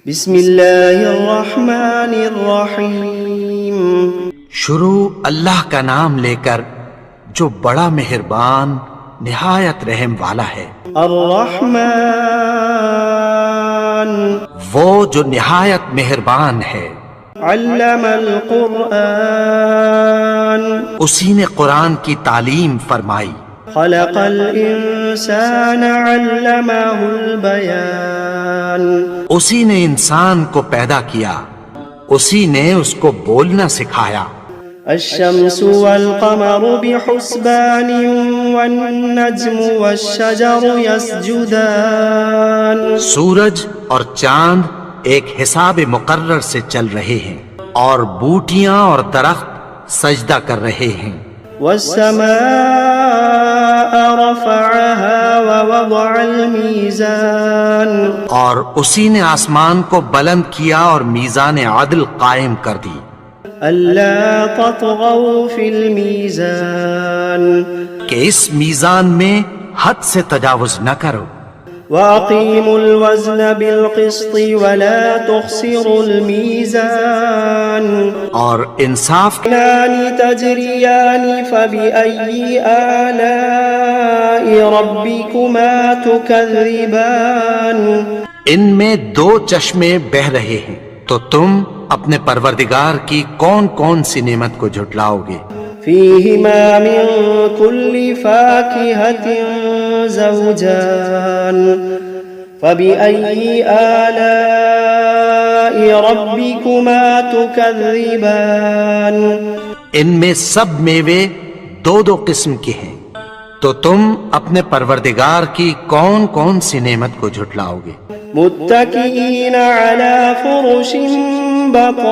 بسم اللہ الرحمن الرحیم۔ شروع اللہ کا نام لے کر جو بڑا مہربان نہایت رحم والا ہے۔ الرحمن وہ جو نہایت مہربان ہے۔ علم القرآن اسی نے قرآن کی تعلیم فرمائی۔ خلق الانسان علمہ البیان اسی نے انسان کو پیدا کیا، اسی نے اس کو بولنا سکھایا۔ الشمس والقمر بحسبان والنجم والشجر يسجدان سورج اور چاند ایک حساب مقرر سے چل رہے ہیں، اور بوٹیاں اور درخت سجدہ کر رہے ہیں۔ والسماء رفعها ووضع الميزان اور اسی نے آسمان کو بلند کیا اور میزان عدل قائم کر دی۔ ألا تطغوا في الميزان کہ اس میزان میں حد سے تجاوز نہ کرو۔ وأقيموا الوزن بالقسط ولا تخسروا الميزان اور انصاف تجريان فبأي آلاء ربكما تكذبان ان میں دو چشمے بہہ رہے ہیں، تو تم اپنے پروردگار کی کون کون سی نعمت کو جھٹلاؤ گے؟ فيهما من كل فاكهة زوجان فبأي آلاء ربكما تكذبان ان میں سب میوے دو دو قسم کے ہیں، تو تم اپنے پروردگار کی کون کون سی نعمت کو جھٹلاؤ گے؟ متكئين على فرش بطائنها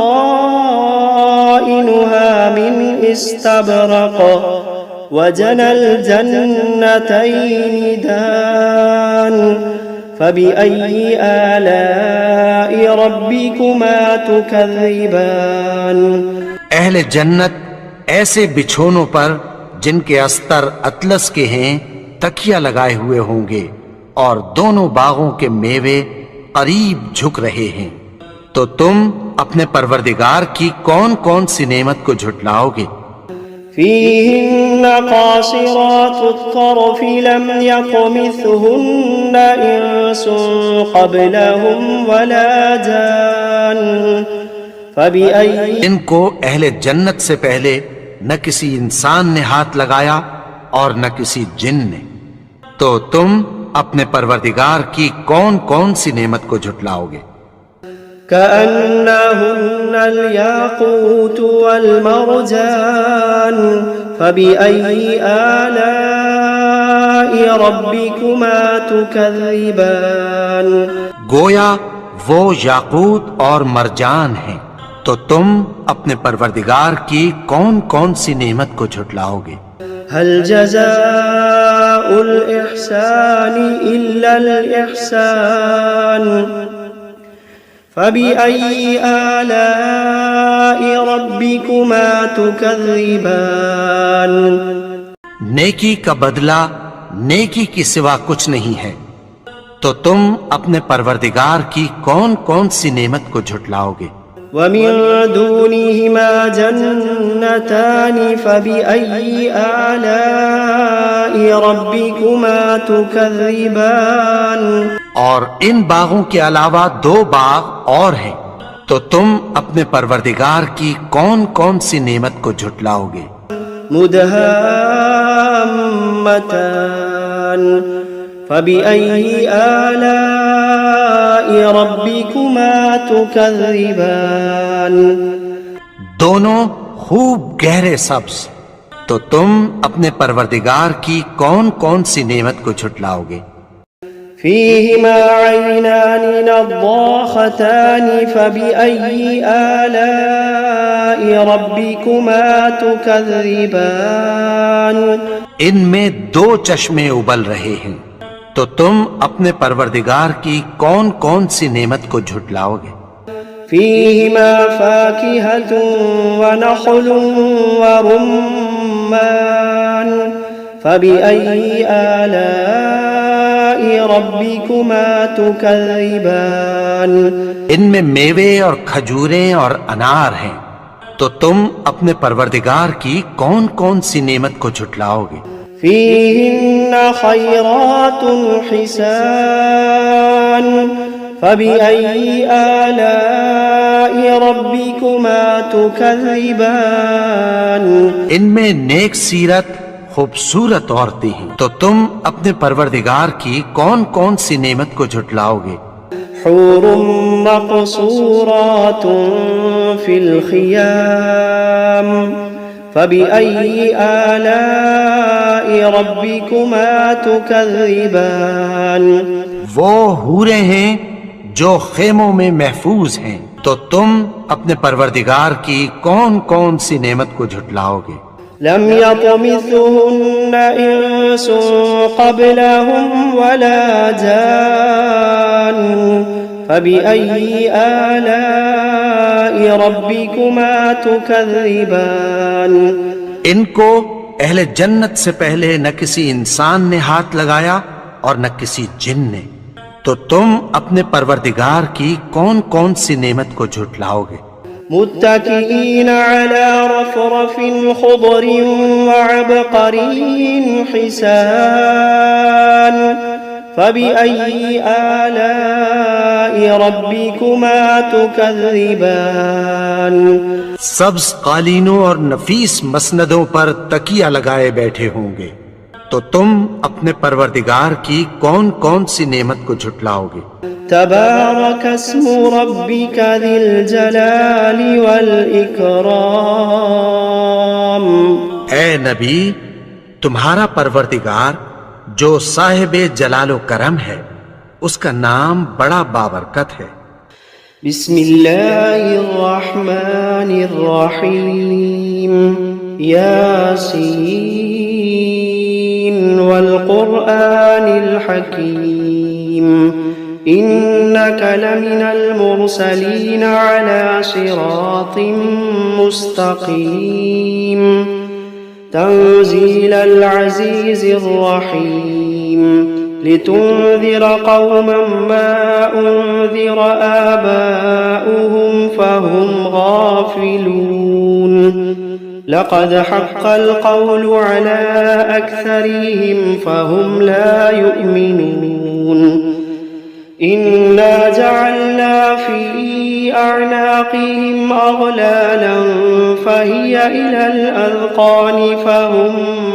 من استبرق وجنى الجنتين دان فبأي آلاء ربكما تكذبان اہل جنت ایسے بچھونوں پر جن کے استر اطلس کے ہیں تکیہ لگائے ہوئے ہوں گے، اور دونوں باغوں کے میوے قریب جھک رہے ہیں، تو تم اپنے پروردگار کی کون کون سی نعمت کو جھٹلاؤ گے؟ فيهن قاصرات الطرف لم يطمثهن إنس قبلهم ولا جان فبأي ان کو اہل جنت سے پہلے نہ کسی انسان نے ہاتھ لگایا اور نہ کسی جن نے، تو تم اپنے پروردگار کی کون کون سی نعمت کو جھٹلاؤ گے؟ كأنهن الياقوت والمرجان فبأي آلاء ربكما تكذبان گویا وہ یاقوت اور مرجان ہیں، تو تم اپنے پروردگار کی کون کون سی نعمت کو جھٹلاؤ گے؟ هل جزاء الإحسان إلا الإحسان فبأي آلاء ربكما تكذبان نیکی کا بدلہ نیکی کی سوا کچھ نہیں ہے، تو تم اپنے پروردگار کی کون کون سی نعمت کو جھٹلاؤ گے؟ ومن دونهما جنتان فبأي آلاء ربكما تكذبان اور ان باغوں کے علاوہ دو باغ اور ہیں، تو تم اپنے پروردگار کی کون کون سی نعمت کو جھٹلاؤ گے؟ مدهامتان فبأي آلاء ربكما تكذبان دونوں خوب گہرے سبز، تو تم اپنے پروردگار کی کون کون سی نعمت کو جھٹلاؤ گے؟ فيهما عينان نضاختان فبأي آلاء ربكما تكذبان ان میں دو چشمے ابل رہے ہیں، تو تم اپنے پروردگار کی کون کون سی نعمت کو جھٹلاؤ گے؟ فيهما فاكهة ونخل ورمان فبأي آلاء ربكما تكذبان ان میں میوے اور کھجوریں اور انار ہیں، تو تم اپنے پروردگار کی کون کون سی نعمت کو جھٹلاؤ گے؟ فيهن خيرات حسان فبأي آلاء ربكما تكذبان ان میں نیک سیرت خوبصورت عورتیں ہیں، تو تم اپنے پروردگار کی کون کون سی نعمت کو جھٹلاؤ گے؟ حور مقصورات في الخيام فبأي آلاء ربكما تكذبان وہ حوریں ہیں جو خیموں میں محفوظ ہیں، تو تم اپنے پروردگار کی کون کون سی نعمت کو جھٹلاؤ گے؟ لم يطمثهن إنس قبلهم ولا جان فبأي آلاء ربكما تكذبان ان کو اہل جنت سے پہلے نہ کسی انسان نے ہاتھ لگایا اور نہ کسی جن نے، تو تم اپنے پروردگار کی کون کون سی نعمت کو جھٹلاؤ گے؟ متكئين على رفرف خضر وعبقري حسان فبأي آلاء ربكما تكذبان سبز قالینوں اور نفیس مسندوں پر تکیہ لگائے بیٹھے ہوں گے، تو تم اپنے پروردگار کی کون کون سی نعمت کو جھٹلاؤ گے؟ تبارك اسم ربك ذي الجلال والإكرام اے نبی، تمہارا پروردگار جو صاحب جلال و کرم ہے، اس کا نام بڑا بابرکت ہے۔ بسم الله الرحمن الرحيم ياسين والقرآن الحكيم إنك لمن المرسلين على صراط مستقيم تنزيل العزيز الرحيم لتنذر قوما ما أنذر آباؤهم فهم غافلون لقد حق القول على أكثرهم فهم لا يؤمنون إنا جعلنا في أعناقهم أغلالا فهي إلى الأذقان فهم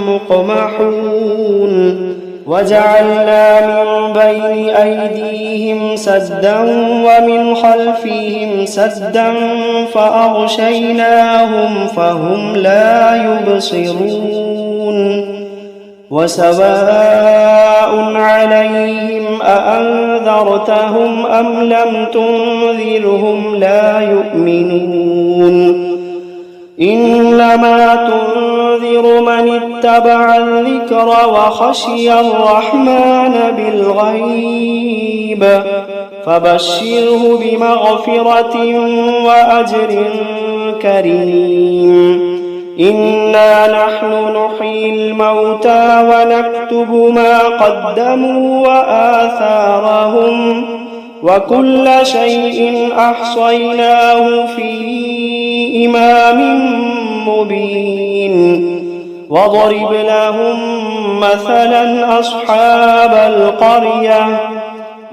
مقمحون وجعلنا من بين أيديهم سدا ومن خلفهم سدا فأغشيناهم فهم لا يبصرون وسواء عليهم أأنذرتهم أم لم تنذرهم لا يؤمنون إنما تنذر من اتبع الذكر وخشي الرحمن بالغيب فبشره بمغفرة وأجر كريم إنا نحن نحيي الموتى ونكتب ما قدموا وآثارهم وكل شيء أحصيناه في إمام مبين وضرب لهم مثلا أصحاب القرية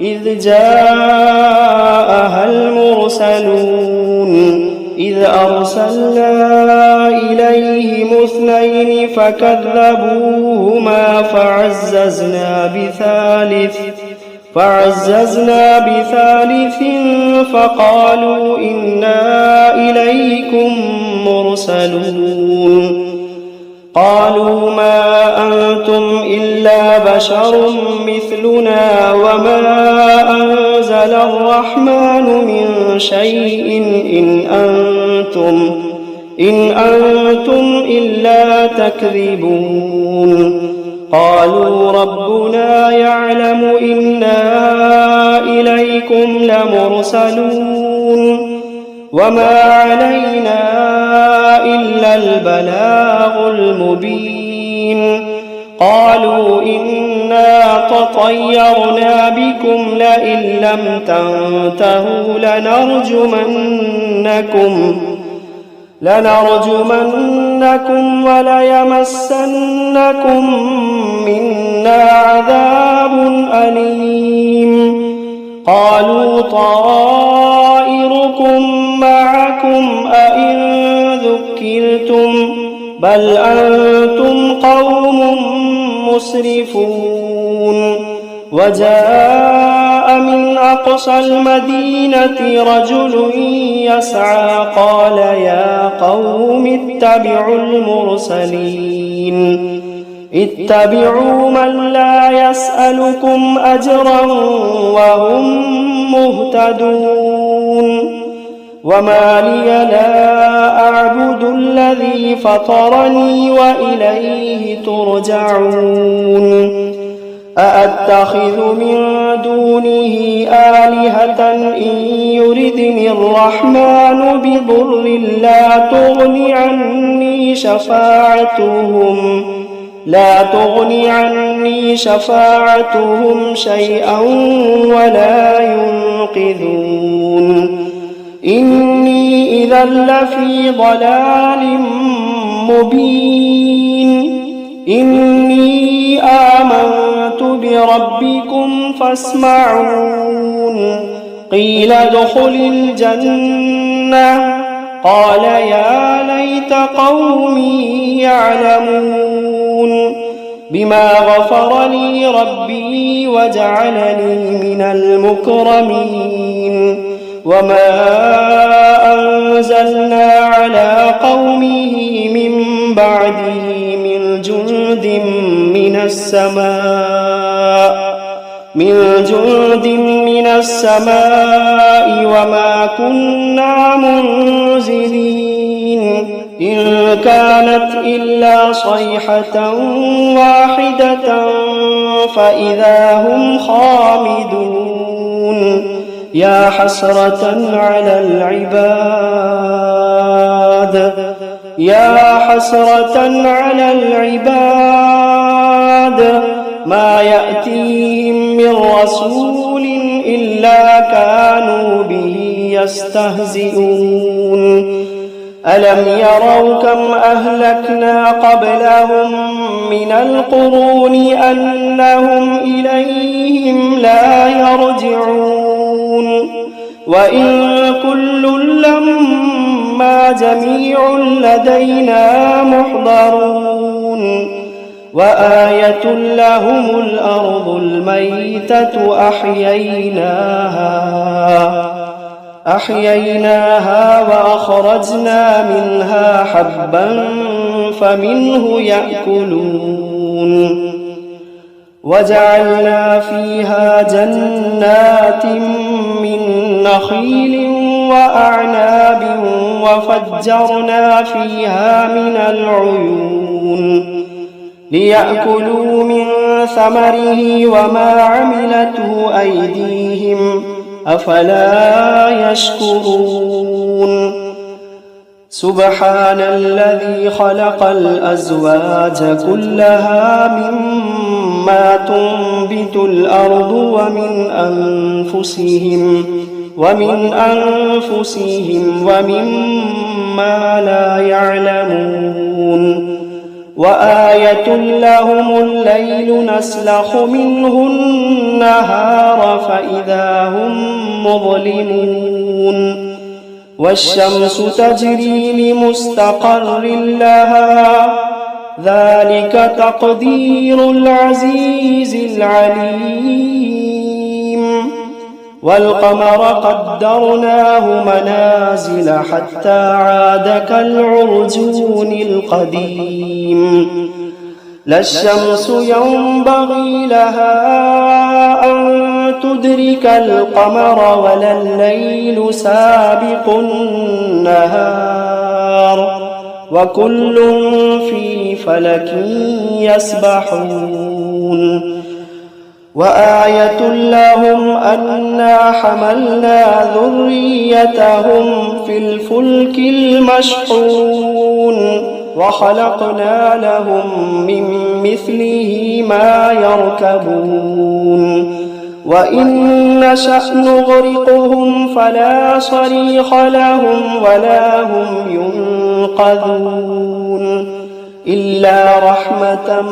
إذ جاءها المرسلون إذ أرسلنا إليهم اثنين فكذبوهما فعززنا بثالث فقالوا إنا إليكم مرسلون قالوا ما أنتم إلا بشر مثلنا وما أنزل الرحمن من شيء إن أنتم إلا تكذبون قالوا ربنا يعلم إنا إليكم لمرسلون وما علينا إلا البلاغ المبين قالوا إنا تطيرنا بكم لئن لم تنتهوا لنرجمنكم وليمسنكم منا عذاب أليم قالوا طائركم معكم أئن ذكرتم بل أنتم قوم مسرفون وجاء من أقصى المدينة رجل يسعى قال يا قوم اتبعوا المرسلين اتبعوا من لا يسألكم أجرا وهم مهتدون وما لي لا أعبد الذي فطرني وإليه ترجعون أأتخذ من دونه آلهة إن يردني الرحمن بضر لا تغني عني شفاعتهم شيئا ولا ينقذون إني إذا لفي ضلال مبين إني آمنت بربكم فاسمعون قيل ادخل الجنة قال يا ليت قومي يعلمون بما غفر لي ربي وجعلني من المكرمين وما أنزلنا على قومه من بعده من جند من السماء وما كنا منزلين إن كانت إلا صيحة واحدة فإذا هم خامدون يا حسرة على العباد ما يأتيهم من رسول إلا كانوا به يستهزئون ألم يروا كم أهلكنا قبلهم من القرون أنهم إليهم لا يرجعون وإن كل لما جميع لدينا محضرون وآية لهم الأرض الميتة أحييناها وأخرجنا منها حبا فمنه يأكلون وجعلنا فيها جنات من نخيل وأعناب وفجرنا فيها من العيون ليأكلوا من ثمره وما عملته أيديهم أفلا يشكرون سبحان الذي خلق الأزواج كلها مما تنبت الأرض ومن أنفسهم ومما لا يعلمون وآية لهم الليل نسلخ منه النهار فإذا هم مظلمون والشمس تجري لمستقر لها ذلك تقدير العزيز العليم والقمر قدرناه منازل حتى عاد كالعرجون القديم لا الشمس ينبغي لها أن تدرك القمر ولا الليل سابق النهار وكل في فلك يسبحون وآية لهم أنا حملنا ذريتهم في الفلك المشحون وخلقنا لهم من مثله ما يركبون وإن نشأ نغرقهم فلا صريخ لهم ولا هم ينقذون إلا رحمة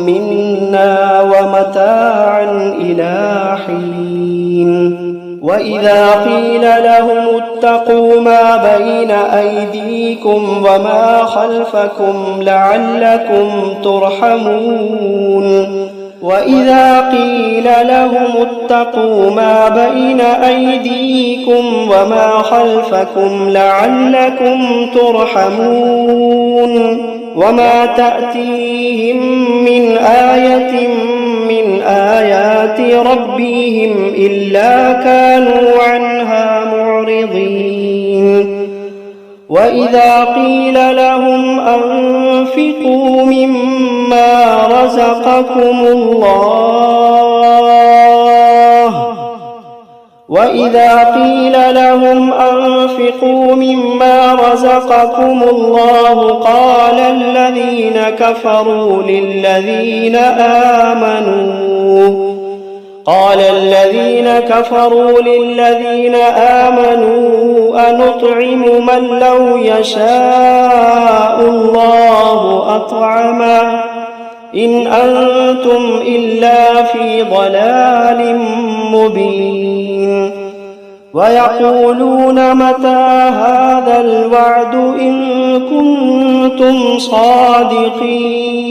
منا ومتاعا إلى حين وإذا قيل لهم اتقوا ما بين أيديكم وما خلفكم لعلكم ترحمون وإذا قيل لهم اتقوا ما بين أيديكم وما خلفكم لعلكم ترحمون وما تأتيهم من آية من آيات ربهم إلا كانوا عنها معرضين وإذا قيل لهم أنفقوا مما رزقكم الله قال الذين كفروا للذين آمنوا أنطعم من لو يشاء الله أطعمه إن أنتم إلا في ضلال مبين ويقولون متى هذا الوعد إن كنتم صادقين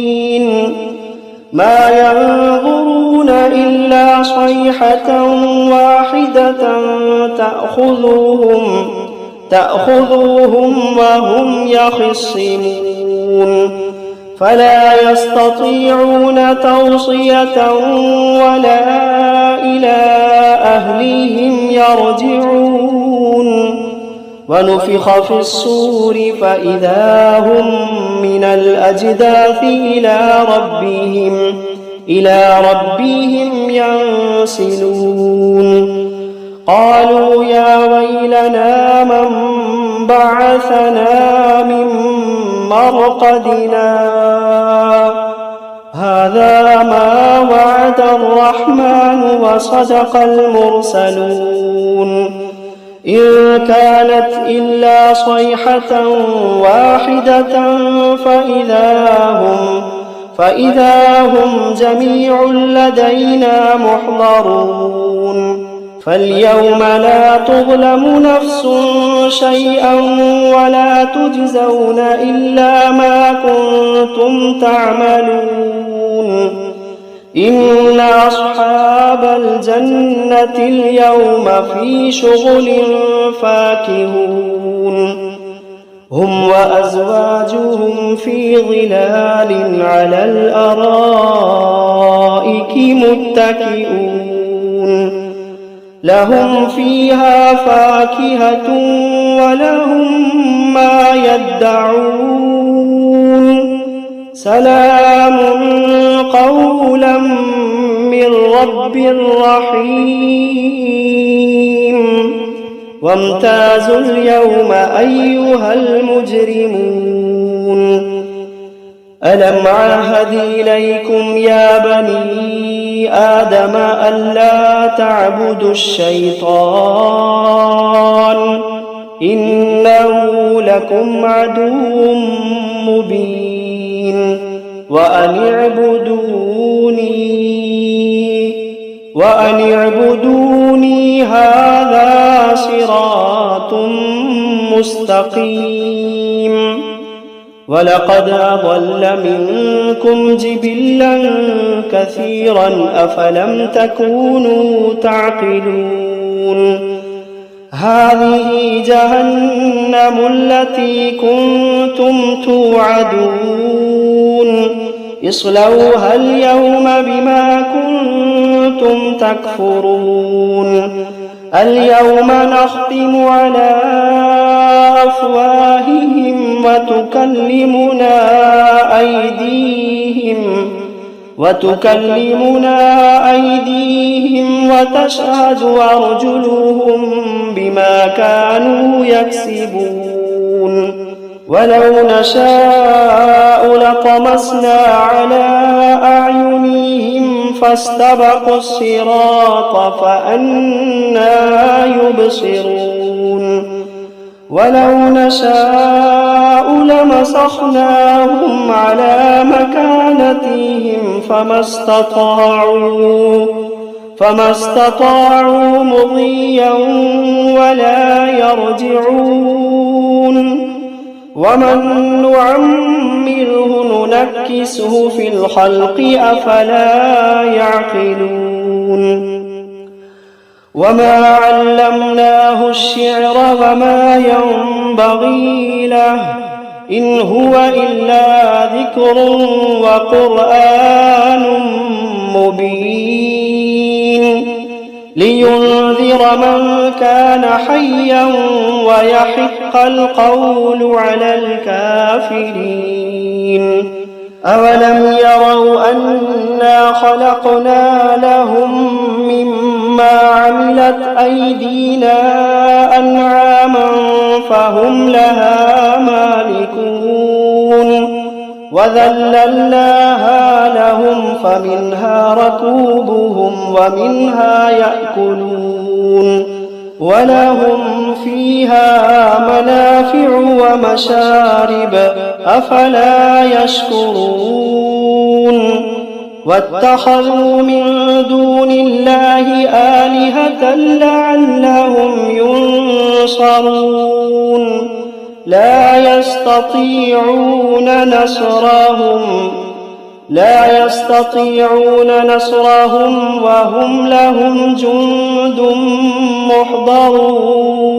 ما ينظرون إلا صيحة واحدة تأخذوهم وهم يخصمون فلا يستطيعون توصية ولا إلى أهلهم يرجعون ونفخ في الصور فإذا هم من الأجداث إلى ربهم ينسلون قالوا يا ويلنا من بعثنا من مرقدنا هذا ما وعد الرحمن وصدق المرسلون إن كانت إلا صيحة واحدة فإذا هم جميع لدينا محضرون فاليوم لا تظلم نفس شيئا ولا تجزون إلا ما كنتم تعملون إن أصحاب الجنة اليوم في شغل فاكهون هم وأزواجهم في ظلال على الأرائك متكئون لهم فيها فاكهة ولهم ما يدعون سلام قولا من رب رحيم وامتازوا اليوم أيها المجرمون ألم عهد إليكم يا بني آدم ألا تعبدوا الشيطان إنه لكم عدو مبين وأن اعبدوني هذا صراط مستقيم ولقد أضل منكم جبلا كثيرا أفلم تكونوا تعقلون هذه جهنم التي كنتم توعدون اصلوها اليوم بما كنتم تكفرون اليوم نختم على أفواههم وتكلمنا أيديهم وتشهد أرجلهم بما كانوا يكسبون ولو نشاء لطمسنا على أعينهم فاستبقوا الصراط فأنى يبصرون ولو نشاء لمسخناهم على مكانتهم فما استطاعوا مضيا ولا يرجعون ومن نعمره ننكسه في الخلق أفلا يعقلون وما علمناه الشعر وما ينبغي له إن هو إلا ذكر وقرآن مبين لينذر من كان حيا ويحق القول على الكافرين أولم يروا أنا خلقنا لهم مما عملت أيدينا أنعاما فهم لها مالكون وذللناها لهم فمنها ركوبهم ومنها يأكلون ولهم فيها منافع ومشارب أفلا يشكرون واتخذوا من دون الله آلهة لعلهم ينصرون لا يستطيعون نصرهم وهم لهم جند محضرون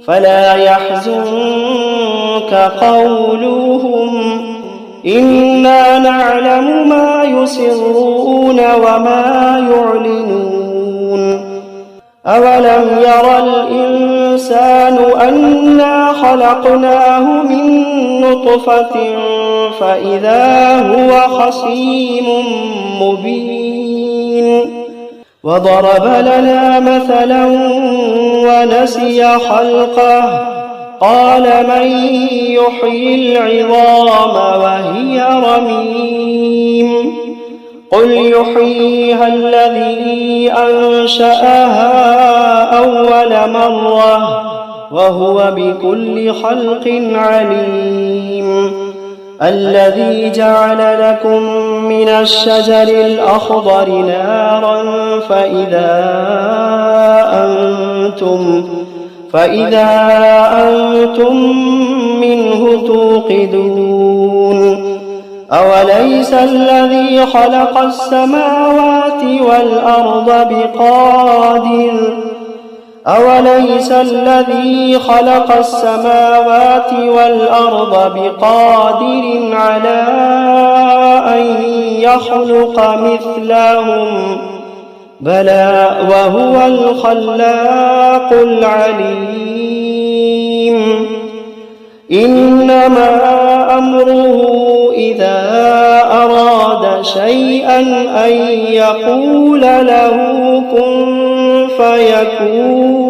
فلا يحزنك قولهم إنا نعلم ما يسرون وما يعلنون أولم ير الإنسان أنا خلقناه من نطفة فإذا هو خصيم مبين وضرب لنا مثلا ونسي خلقه قال من يحيي العظام وهي رميم قل يحييها الذي أنشأها أول مرة وهو بكل خلق عليم الذي جعل لكم من الشجر الأخضر نارا فإذا أنتم منه توقدون أوليس الذي خلق السماوات والأرض بقادر على أن يخلق مثلهم بلى وهو الخلاق العليم إنما أمره إذا أراد شيئا أن يقول له كن فيكون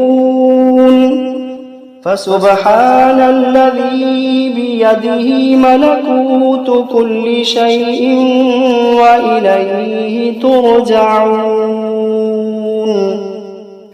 فسبحان الذي بيده ملكوت كل شيء وإليه ترجعون